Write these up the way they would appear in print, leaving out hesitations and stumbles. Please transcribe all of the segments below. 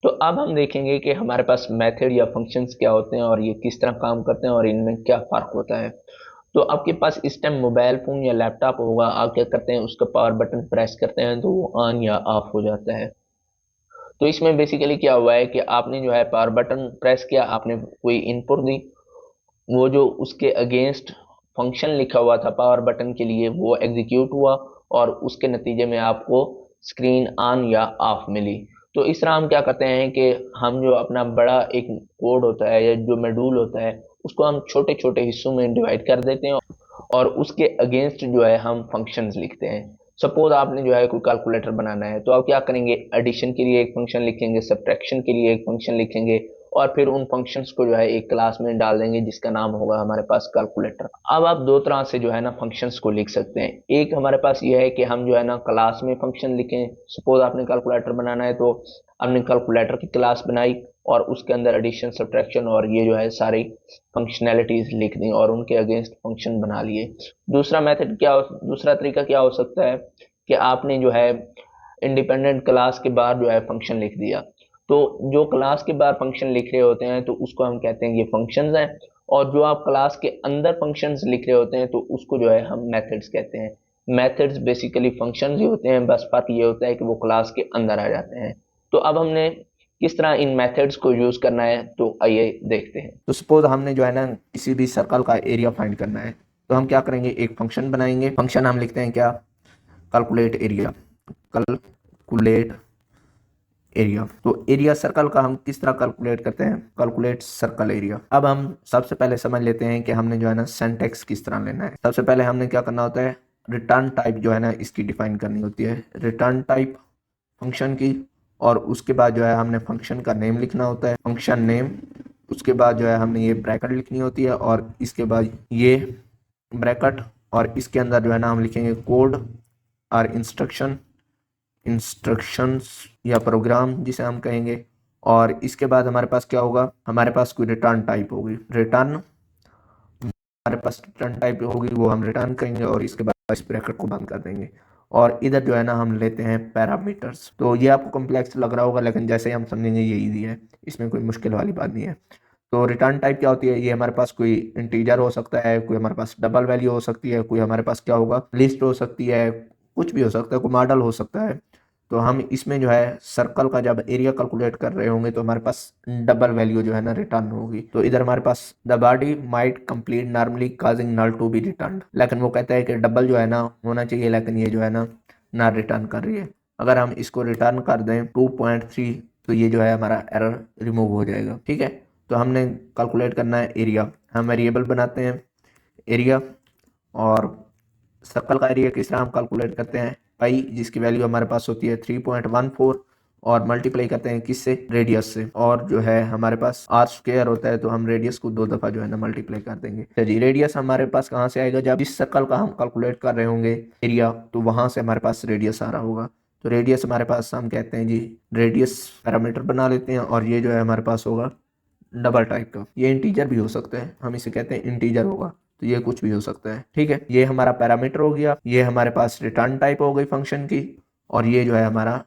तो अब हम देखेंगे कि हमारे पास मेथड या फंक्शंस क्या होते हैं और ये किस तरह काम करते हैं और इनमें क्या फ़र्क होता है। तो आपके पास इस टाइम मोबाइल फ़ोन या लैपटॉप होगा, आप क्या करते हैं उसका पावर बटन प्रेस करते हैं तो वो ऑन या ऑफ हो जाता है। तो इसमें बेसिकली क्या हुआ है कि आपने जो है पावर बटन प्रेस किया, आपने कोई इनपुट दी, वो जो उसके अगेंस्ट फंक्शन लिखा हुआ था पावर बटन के लिए वो एग्जीक्यूट हुआ और उसके नतीजे में आपको स्क्रीन ऑन या ऑफ मिली। तो इस तरह हम क्या करते हैं कि हम जो अपना बड़ा एक कोड होता है या जो मॉड्यूल होता है उसको हम छोटे छोटे हिस्सों में डिवाइड कर देते हैं और उसके अगेंस्ट जो है हम फंक्शंस लिखते हैं। सपोज आपने जो है कोई कैलकुलेटर बनाना है तो आप क्या करेंगे, एडिशन के लिए एक फंक्शन लिखेंगे, सब्ट्रैक्शन के लिए एक फंक्शन लिखेंगे और फिर उन फंक्शंस को जो है एक क्लास में डाल देंगे जिसका नाम होगा हमारे पास कैलकुलेटर। अब आप दो तरह से जो है ना फंक्शंस को लिख सकते हैं। एक हमारे पास ये है कि हम जो है ना क्लास में फंक्शन लिखें। सपोज आपने कैलकुलेटर बनाना है तो आपने कैलकुलेटर की क्लास बनाई और उसके अंदर एडिशन सब्ट्रैक्शन और ये जो है सारी फंक्शनैलिटीज लिख दी और उनके अगेंस्ट फंक्शन बना लिए। दूसरा तरीका क्या हो सकता है कि आपने जो है इंडिपेंडेंट क्लास के बाहर जो है फंक्शन लिख दिया। तो जो क्लास के बाहर फंक्शन लिख रहे होते हैं तो उसको हम कहते हैं ये फंक्शंस हैं, और जो आप क्लास के अंदर फंक्शंस लिख रहे होते हैं तो उसको जो है हम मेथड्स कहते हैं। मेथड्स बेसिकली फंक्शंस ही होते हैं, बस फर्क ये होता है कि वो क्लास के अंदर आ जाते हैं। तो अब हमने किस तरह इन मेथड्स को यूज करना है तो आइए देखते हैं। तो सपोज हमने जो है ना किसी भी सर्कल का एरिया फाइंड करना है तो हम क्या करेंगे, एक फंक्शन बनाएंगे। फंक्शन हम लिखते हैं क्या, कैलकुलेट एरिया। Calculate area. तो एरिया सर्कल का हम किस तरह कैलकुलेट करते हैं, कैलकुलेट सर्कल एरिया। अब हम सबसे पहले समझ लेते हैं कि हमने जो है ना सिंटैक्स किस तरह लेना है। सबसे पहले हमने क्या करना होता है, रिटर्न टाइप जो है ना इसकी डिफाइन करनी होती है, रिटर्न टाइप फंक्शन की। और उसके बाद जो है हमने फंक्शन का नेम लिखना होता है, फंक्शन नेम। उसके बाद जो है हमने ये ब्रैकेट लिखनी होती है और इसके बाद ये ब्रैकेट, और इसके अंदर जो है ना हम लिखेंगे कोड और इंस्ट्रक्शंस या प्रोग्राम जिसे हम कहेंगे। और इसके बाद हमारे पास क्या होगा, हमारे पास कोई रिटर्न टाइप होगी, रिटर्न हमारे पास रिटर्न टाइप होगी वो हम रिटर्न करेंगे और इसके बाद इस ब्रैकेट को बंद कर देंगे। और इधर जो है ना हम लेते हैं पैरामीटर्स। तो ये आपको कॉम्प्लेक्स लग रहा होगा लेकिन जैसे ही हम समझेंगे ये ईजी है, इसमें कोई मुश्किल वाली बात नहीं है। तो रिटर्न टाइप क्या होती है, ये हमारे पास कोई इंटीजर हो सकता है, कोई हमारे पास डबल वैल्यू हो सकती है, कोई हमारे पास क्या होगा लिस्ट हो सकती है, कुछ भी हो सकता है, कोई मॉडल हो सकता है। तो हम इसमें जो है सर्कल का जब एरिया कैलकुलेट कर रहे होंगे तो हमारे पास डबल वैल्यू जो है ना रिटर्न होगी। तो इधर हमारे पास the body might complete normally causing null to be return, लेकिन वो कहता है कि डबल जो है ना होना चाहिए, लेकिन ये जो है ना रिटर्न कर रही है। अगर हम इसको रिटर्न कर दें 2.3 तो ये जो है हमारा एरर रिमूव हो जाएगा। ठीक है, तो हमने कैलकुलेट करना है एरिया। हम वेरिएबल बनाते हैं एरिया, और सर्कल का एरिया किस तरह हम कैलकुलेट करते हैं, पाई जिसकी वैल्यू हमारे पास होती है 3.14 और मल्टीप्लाई करते हैं किससे, रेडियस से। और जो है हमारे पास आर स्क्वायर होता है तो हम रेडियस को 2 दफा जो है ना मल्टीप्लाई कर देंगे। चलिए रेडियस हमारे पास कहाँ से आएगा, जब इस सर्कल का हम कैलकुलेट कर रहे होंगे एरिया तो वहां से हमारे पास रेडियस आ रहा होगा। तो रेडियस हमारे पास हम कहते हैं जी, रेडियस पैरामीटर बना लेते हैं और ये जो है हमारे पास होगा डबल टाइप का। ये इंटीजर भी हो सकता है, हम इसे कहते हैं इंटीजर होगा, तो ये कुछ भी हो सकता है। ठीक है, ये हमारा पैरामीटर हो गया, ये हमारे पास रिटर्न टाइप हो गई फंक्शन की, और ये जो है हमारा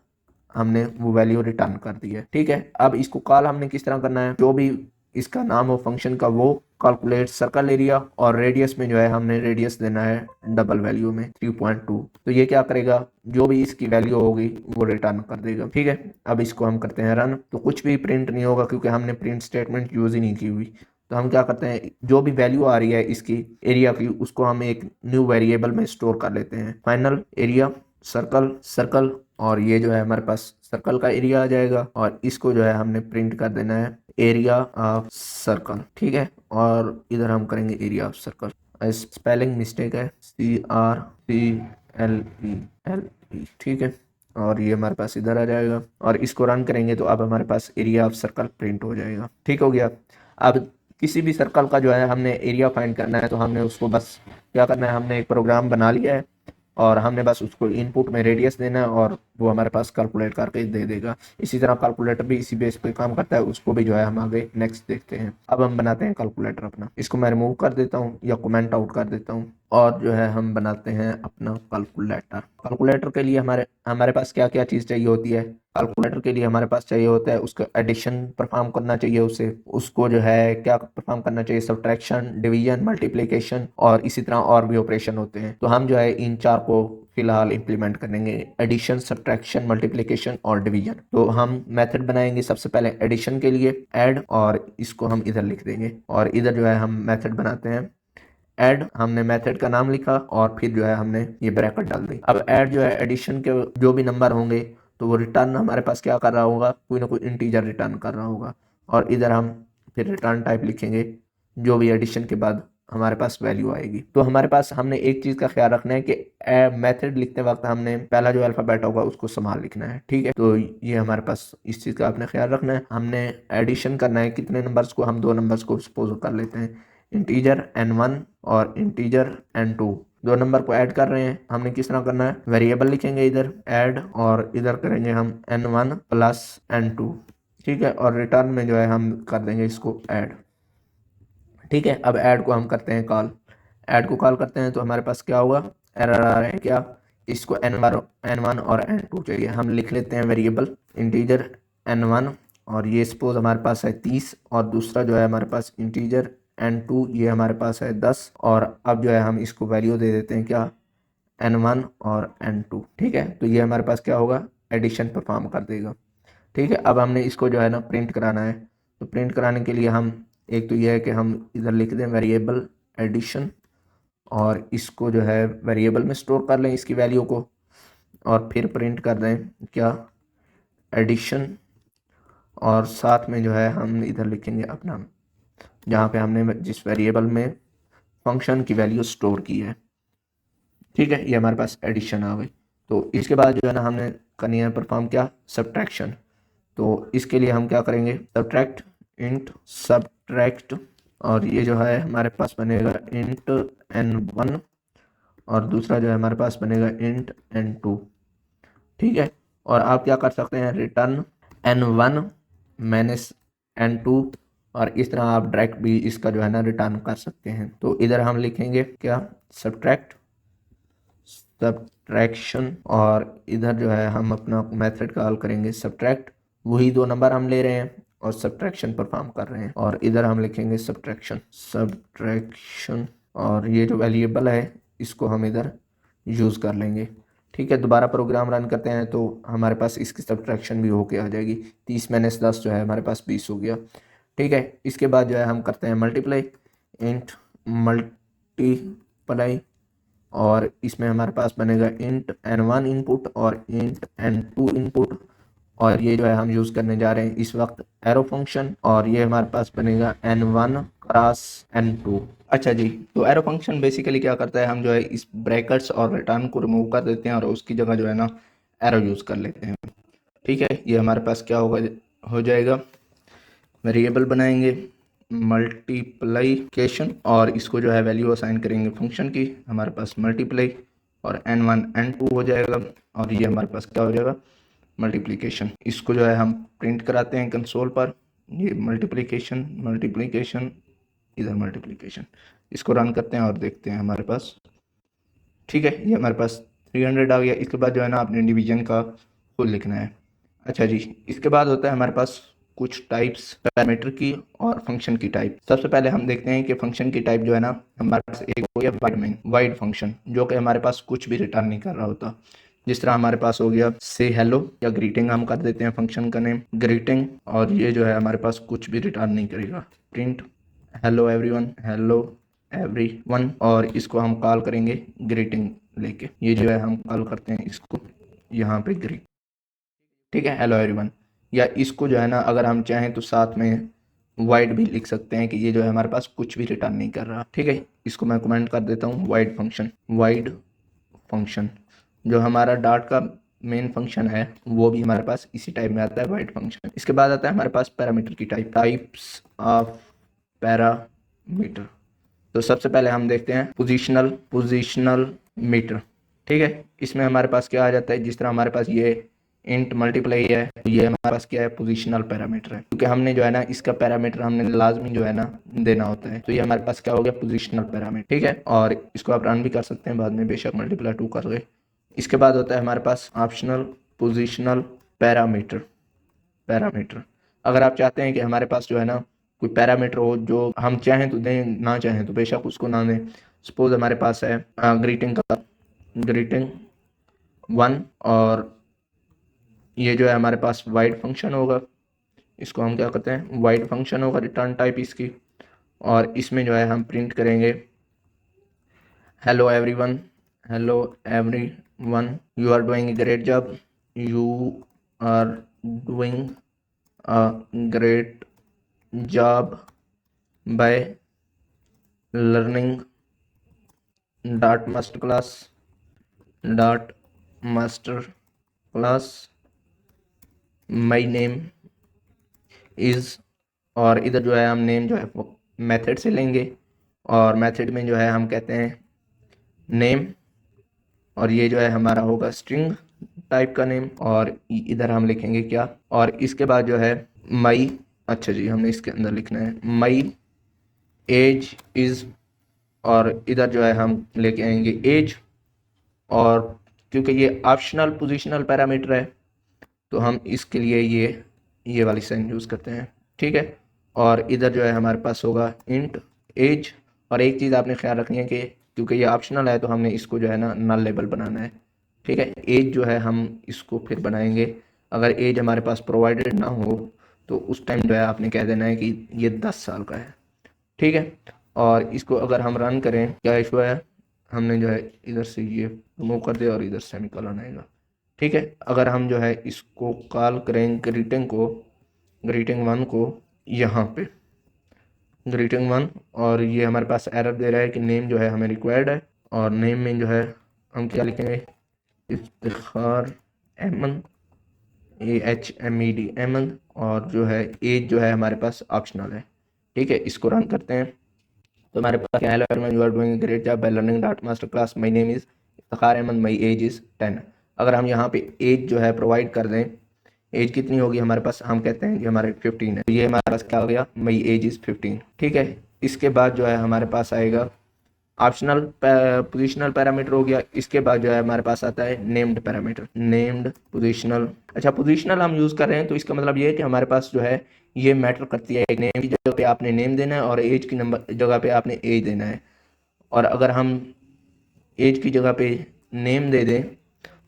हमने वो वैल्यू रिटर्न कर दी है। ठीक है, अब इसको कॉल हमने किस तरह करना है, जो भी इसका नाम हो फंक्शन का वो कैलकुलेट सर्कल एरिया, और रेडियस में जो है हमने रेडियस देना है डबल वैल्यू में 3.2। तो ये क्या करेगा, जो भी इसकी वैल्यू होगी वो रिटर्न कर देगा। ठीक है, अब इसको हम करते हैं रन, तो कुछ भी प्रिंट नहीं होगा क्योंकि हमने प्रिंट स्टेटमेंट यूज ही नहीं की हुई। तो हम क्या करते हैं, जो भी वैल्यू आ रही है इसकी एरिया की उसको हम एक न्यू वेरिएबल में स्टोर कर लेते हैं, फाइनल एरिया सर्कल सर्कल। और ये जो है हमारे पास सर्कल का एरिया आ जाएगा और इसको जो है हमने प्रिंट कर देना है एरिया ऑफ सर्कल। ठीक है, और इधर हम करेंगे area of circle, spelling mistake है, CRCLELE। ठीक है, और ये हमारे पास इधर आ जाएगा और इसको रन करेंगे तो अब हमारे पास एरिया ऑफ सर्कल प्रिंट हो जाएगा। ठीक हो गया। अब किसी भी सर्कल का जो है हमने एरिया फाइंड करना है तो हमने उसको बस क्या करना है, हमने एक प्रोग्राम बना लिया है और हमने बस उसको इनपुट में रेडियस देना है और वो हमारे पास कैलकुलेट करके दे देगा। इसी तरह कैलकुलेटर भी इसी बेस पे काम करता है, उसको भी जो है हम आगे नेक्स्ट देखते हैं। अब हम बनाते हैं कैलकुलेटर अपना, इसको मैं रिमूव कर देता हूँ या कमेंट आउट कर देता हूँ। और जो है हम बनाते हैं अपना कैलकुलेटर। कैलकुलेटर के लिए हमारे हमारे पास क्या क्या चीज़ चाहिए होती है। कैलकुलेटर के लिए हमारे पास चाहिए होता है उसका एडिशन परफॉर्म करना चाहिए, उसे उसको जो है क्या परफॉर्म करना चाहिए, सब्ट्रैक्शन, डिवीजन, मल्टीप्लिकेशन और इसी तरह और भी ऑपरेशन होते हैं। तो हम जो है इन चार को फिलहाल इंप्लीमेंट करेंगे, एडिशन, सब्ट्रैक्शन, मल्टीप्लिकेशन और डिवीजन। तो हम मेथड बनाएंगे सबसे पहले एडिशन के लिए ऐड, और इसको हम इधर लिख देंगे और इधर जो है हम मेथड बनाते हैं ऐड। हमने मेथड का नाम लिखा और फिर जो है हमने ये ब्रैकेट डाल दी। अब ऐड जो है एडिशन के जो भी नंबर होंगे तो वो रिटर्न हमारे पास क्या कर रहा होगा, कोई ना कोई इंटीजर रिटर्न कर रहा होगा। और इधर हम फिर रिटर्न टाइप लिखेंगे जो भी एडिशन के बाद हमारे पास वैल्यू आएगी। तो हमारे पास हमने एक चीज़ का ख्याल रखना है कि मेथड लिखते वक्त हमने पहला जो अल्फ़ाबेट होगा उसको संभाल लिखना है, ठीक है। तो ये हमारे पास इस चीज़ का आपने ख्याल रखना है। हमने एडिशन करना है कितने नंबर्स को, हम दो नंबर्स को सपोज कर लेते हैं, इंटीजर n1 और इंटीजर n2, दो नंबर को ऐड कर रहे हैं। हमने किस तरह करना है, वेरिएबल लिखेंगे इधर ऐड और इधर करेंगे हम n1 प्लस n2, ठीक है। और रिटर्न में जो है हम कर देंगे इसको ऐड, ठीक है। अब ऐड को हम करते हैं कॉल, ऐड को कॉल करते हैं तो हमारे पास क्या होगा, एरर आ रहा है क्या, इसको n1 और n2 चाहिए। हम लिख लेते हैं वेरिएबल इंटीजर n1 और ये सपोज हमारे पास है 30 और दूसरा जो है हमारे पास इंटीजर n2 ये हमारे पास है 10। और अब जो है हम इसको वैल्यू दे देते हैं क्या, n1 और n2, ठीक है। तो ये हमारे पास क्या होगा, एडिशन परफॉर्म कर देगा, ठीक है। अब हमने इसको जो है ना प्रिंट कराना है। तो प्रिंट कराने के लिए हम एक तो यह है कि हम इधर लिख दें वेरिएबल एडिशन और इसको जो है वेरिएबल में स्टोर कर लें इसकी वैल्यू को, और फिर प्रिंट कर दें क्या, एडिशन। और साथ में जो है हम इधर लिखेंगे अपना जहाँ पे हमने जिस वेरिएबल में फंक्शन की वैल्यू स्टोर की है, ठीक है। ये हमारे पास एडिशन आ गई। तो इसके बाद जो है ना हमने करनी है परफॉर्म क्या, सब्ट्रैक्शन। तो इसके लिए हम क्या करेंगे, सब्ट्रैक्ट इंट सब्ट्रैक्ट, और ये जो है हमारे पास बनेगा इंट n1 और दूसरा जो है हमारे पास बनेगा इंट n2, ठीक है। और आप क्या कर सकते हैं, रिटर्न n1 माइनस n2, और इस तरह आप डायरेक्ट भी इसका जो है ना रिटर्न कर सकते हैं। तो इधर हम लिखेंगे क्या, सब्ट्रैक्ट सब्ट्रैक्शन, और इधर जो है हम अपना मेथड कॉल करेंगे सब्ट्रैक्ट, वही दो नंबर हम ले रहे हैं और सब्ट्रैक्शन परफॉर्म कर रहे हैं। और इधर हम लिखेंगे सब्ट्रैक्शन और ये जो वेरिएबल है इसको हम इधर यूज़ कर लेंगे, ठीक है। दोबारा प्रोग्राम रन करते हैं तो हमारे पास इसकी सब्ट्रैक्शन भी होके आ जाएगी, 30 माइनस 10 जो है हमारे पास 20 हो गया, ठीक है। इसके बाद जो है हम करते हैं मल्टीप्लाई इंट मल्टीप्लाई, और इसमें हमारे पास बनेगा इंट n1 इनपुट और इंट n2 इनपुट, और ये जो है हम यूज़ करने जा रहे हैं इस वक्त एरो फंक्शन, और ये हमारे पास बनेगा n1 क्रॉस n2। अच्छा जी, तो एरो फंक्शन बेसिकली क्या करता है, हम जो है इस ब्रैकेट्स और रिटर्न को रिमूव कर देते हैं और उसकी जगह जो है ना एरो यूज़ कर लेते हैं, ठीक है। ये हमारे पास क्या होगा, हो जाएगा वेरिएबल बनाएंगे मल्टीप्लिकेशन और इसको जो है वैल्यू असाइन करेंगे फंक्शन की, हमारे पास मल्टीप्लाई और n1 n2 हो जाएगा, और ये हमारे पास क्या हो जाएगा, मल्टीप्लिकेशन। इसको जो है हम प्रिंट कराते हैं कंसोल पर, ये मल्टीप्लिकेशन मल्टीप्लिकेशन इधर मल्टीप्लिकेशन, इसको रन करते हैं और देखते हैं हमारे पास, ठीक है। ये हमारे पास 300 आ गया। इसके बाद जो है ना आपने डिवीजन का फुल लिखना है। अच्छा जी, इसके बाद होता है हमारे पास कुछ टाइप्स पैरामीटर की और फंक्शन की टाइप। सबसे पहले हम देखते हैं कि फंक्शन की टाइप जो है ना हमारे पास एक हो गया वाइड फंक्शन, जो कि हमारे पास कुछ भी रिटर्न नहीं कर रहा होता। जिस तरह हमारे पास हो गया से हेलो या ग्रीटिंग, हम कर देते हैं फंक्शन का नेम ग्रीटिंग, और ये जो है हमारे पास कुछ भी रिटर्न नहीं करेगा। Print hello everyone, hello everyone, और इसको हम कॉल करेंगे ग्रीटिंग लेके, ये जो है हम कॉल करते हैं इसको यहाँ पे ग्रीट, ठीक है, हेलो एवरीवन। या इसको जो है ना अगर हम चाहें तो साथ में वाइड भी लिख सकते हैं कि ये जो है हमारे पास कुछ भी रिटर्न नहीं कर रहा, ठीक है। इसको मैं कमेंट कर देता हूँ वाइड फंक्शन जो हमारा डॉट का मेन फंक्शन है वो भी हमारे पास इसी टाइप में आता है, वाइड फंक्शन। इसके बाद आता है हमारे पास पैरामीटर की टाइप्स ऑफ पैरामीटर। तो सबसे पहले हम देखते हैं पोजिशनल मीटर, ठीक है। इसमें हमारे पास क्या आ जाता है, जिस तरह हमारे पास ये इंट मल्टीप्लाई है, तो ये हमारे पास क्या है, पोजिशनल पैरामीटर है, क्योंकि हमने जो है ना इसका पैरामीटर हमने लाजमी जो है ना देना होता है, तो ये हमारे पास क्या हो गया, पोजिशनल पैरामीटर। ठीक है, और इसको आप रन भी कर सकते हैं बाद में बेशक मल्टीप्लाई 2 कर गए। इसके बाद होता है हमारे पास ऑप्शनल पोजिशनल पैरामीटर। पैरामीटर अगर आप चाहते हैं कि हमारे पास जो है ना कोई पैरामीटर हो जो हम चाहें तो दें, ना चाहें तो बेशक उसको ना दें। सपोज हमारे पास है ग्रीटिंग का ग्रीटिंग 1, और ये जो है हमारे पास वाइड फंक्शन होगा, इसको हम क्या करते हैं, वाइड फंक्शन होगा, रिटर्न टाइप इसकी, और इसमें जो है हम प्रिंट करेंगे hello everyone, hello everyone, you are doing a great job, you are doing a great job by learning dot master class dot master class my name is, और इधर जो है हम नेम जो है वो मेथड से लेंगे, और मेथड में जो है हम कहते हैं नेम, और ये जो है हमारा होगा स्ट्रिंग टाइप का नेम, और इधर हम लिखेंगे क्या, और इसके बाद जो है मई, अच्छा जी हमने इसके अंदर लिखना है मई एज इज़, और इधर जो है हम लेके आएंगे एज, और क्योंकि ये ऑप्शनल पोजिशनल पैरामीटर है तो हम इसके लिए ये वाली साइन यूज़ करते हैं। ठीक है, और इधर जो है हमारे पास होगा इंट एज, और एक चीज़ आपने ख्याल रखनी है कि क्योंकि ये ऑप्शनल है तो हमने इसको जो है ना नल लेबल बनाना है। ठीक है, एज जो है हम इसको फिर बनाएंगे, अगर एज हमारे पास प्रोवाइडेड ना हो तो उस टाइम जो है आपने कह देना है कि ये 10 साल का है। ठीक है, और इसको अगर हम रन करें, क्या इशू है, हमने जो है इधर से ये रिमूव कर दिया और इधर सेमीकोलन आएगा। ठीक है, अगर हम जो है इसको कॉल करें ग्रीटिंग वन को यहाँ पे ग्रीटिंग वन, और ये हमारे पास एरर दे रहा है कि नेम जो है हमें रिक्वायर्ड है, और नेम में जो है हम क्या लिखेंगे, इफ्तिखार अहमद, AHMED अहमद, और जो है एज जो है हमारे पास ऑप्शनल है। ठीक है, इसको रन करते हैं तो हमारे पास क्या है, hello everyone, you are doing great job by learning dot master class, my name is Iftikhar Ahmed, my age is 10। अगर हम यहाँ पे एज जो है प्रोवाइड कर दें, एज कितनी होगी हमारे पास, हम कहते हैं कि हमारे 15 है, तो ये हमारे पास क्या हो गया, माय एज इज़ 15। ठीक है, इसके बाद जो है हमारे पास आएगा ऑप्शनल पोजिशनल पैरामीटर हो गया। इसके बाद जो है हमारे पास आता है नेम्ड पैरामीटर, नेम्ड पोजिशनल। अच्छा, पोजिशनल हम यूज़ कर रहे हैं तो इसका मतलब ये है कि हमारे पास जो है ये मैटर करती है, नेम की जगह पे आपने नेम देना है और एज की नंबर जगह पे आपने एज देना है, और अगर हम एज की जगह पे नेम दे दें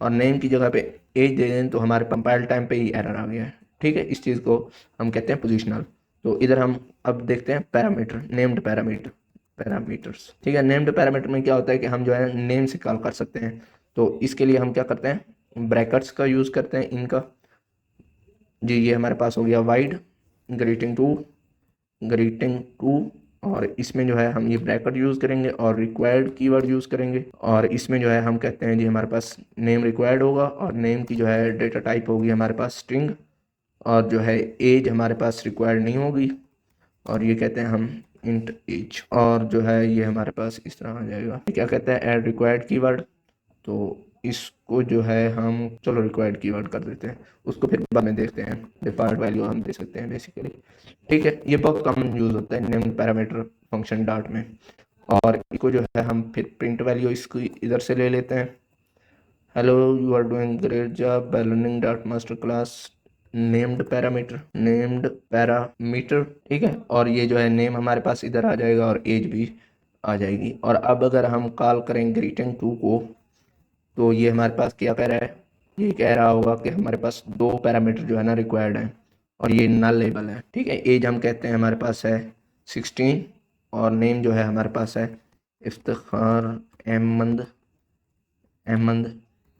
और नेम की जगह पे एज दे दें तो हमारे कंपाइल टाइम पे ही एरर आ गया है। ठीक है, इस चीज़ को हम कहते हैं पोजिशनल। तो इधर हम अब देखते हैं पैरामीटर, नेम्ड पैरामीटर्स। ठीक है, नेम्ड पैरामीटर में क्या होता है कि हम जो है नेम से कॉल कर सकते हैं, तो इसके लिए हम क्या करते हैं, ब्रैकेट्स का यूज़ करते हैं इनका जी। ये हमारे पास हो गया वाइड ग्रीटिंग टू, और इसमें जो है हम ये ब्रैकेट यूज़ करेंगे और रिक्वायर्ड कीवर्ड यूज़ करेंगे, और इसमें जो है हम कहते हैं जी हमारे पास नेम रिक्वायर्ड होगा, और नेम की जो है डेटा टाइप होगी हमारे पास स्ट्रिंग, और जो है एज हमारे पास रिक्वायर्ड नहीं होगी, और ये कहते हैं हम इंट एज, और जो है ये हमारे पास इस तरह आ जाएगा। क्या कहते हैं, ऐड रिक्वायर्ड कीवर्ड, तो इसको जो है हम चलो रिक्वायर्ड कीवर्ड कर देते हैं, उसको फिर बाद में देखते हैं, डिफॉल्ट वैल्यू हम दे सकते हैं बेसिकली। ठीक है, ये बहुत कॉमन यूज़ होता है नेम पैरामीटर फंक्शन डॉट में, और इसको जो है हम फिर प्रिंट वैल्यू इसको इधर से ले लेते हैं, hello you are doing great job by learning dot master class named parameter. ठीक है, और ये जो है नेम हमारे पास इधर आ जाएगा और एज भी आ जाएगी। और अब अगर हम कॉल करें ग्रीटिंग टू को, तो ये हमारे पास क्या कह रहा है, ये कह रहा होगा कि हमारे पास 2 पैरामीटर जो है ना रिक्वायर्ड है, और ये नल लेबल है। ठीक है, एज हम कहते हैं हमारे पास है 16, और नेम जो है हमारे पास है इफ्तिखार अहमद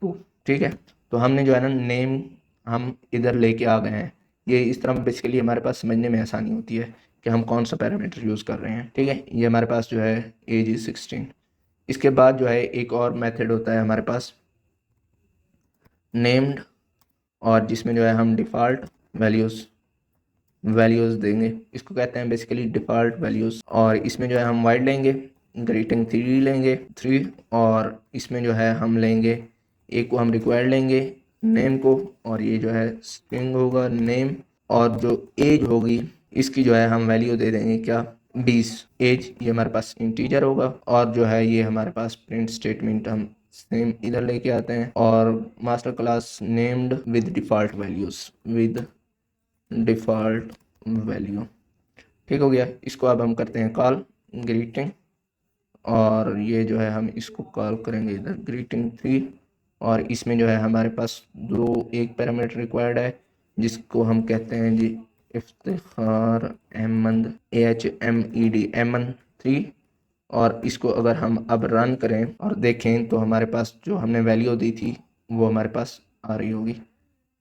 2। ठीक है, तो हमने जो है ना नेम हम इधर लेके आ गए हैं। ये इस तरह बेसिकली हमारे पास समझने में आसानी होती है कि हम कौन सा पैरामीटर यूज़ कर रहे हैं। ठीक है, ये हमारे पास जो है एज इज़ 16। इसके बाद जो है एक और मेथड होता है हमारे पास नेम्ड, और जिसमें जो है हम डिफ़ॉल्ट वैल्यूज़ देंगे, इसको कहते हैं बेसिकली डिफ़ॉल्ट वैल्यूज़, और इसमें जो है हम वाइड लेंगे, ग्रीटिंग 3 लेंगे 3, और इसमें जो है हम लेंगे एक को हम रिक्वायर्ड लेंगे नेम को, और ये जो है स्ट्रिंग होगा नेम, और जो एज होगी इसकी जो है हम वैल्यू दे देंगे क्या 20। एज ये हमारे पास इंटीजर होगा, और जो है ये हमारे पास प्रिंट स्टेटमेंट हम सेम इधर लेके आते हैं, और master class named with default values, with default value. ठीक हो गया। इसको अब हम करते हैं कॉल ग्रीटिंग, और ये जो है हम इसको कॉल करेंगे इधर ग्रीटिंग 3, और इसमें जो है हमारे पास एक पैरामीटर रिक्वायर्ड है जिसको हम कहते हैं जी इफ्तिखार अहमद AHMED अमन 3। और इसको अगर हम अब रन करें और देखें तो हमारे पास जो हमने वैल्यू दी थी वो हमारे पास आ रही होगी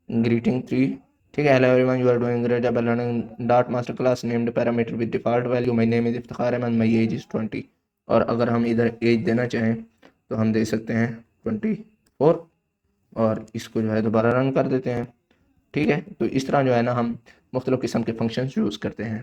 ग्रीटिंग 3। ठीक है। Hello everyone, you are doing great job learning dot master class named parameter with default value my name is Iftikhar Ahmed my age is 20। और अगर हम इधर एज देना चाहें तो हम दे सकते हैं 24, और इसको जो है दोबारा रन कर देते हैं। ठीक है। तो इस तरह जो है ना हम मुख्तलिफ़ किस्म के फंक्शंस यूज़ करते हैं।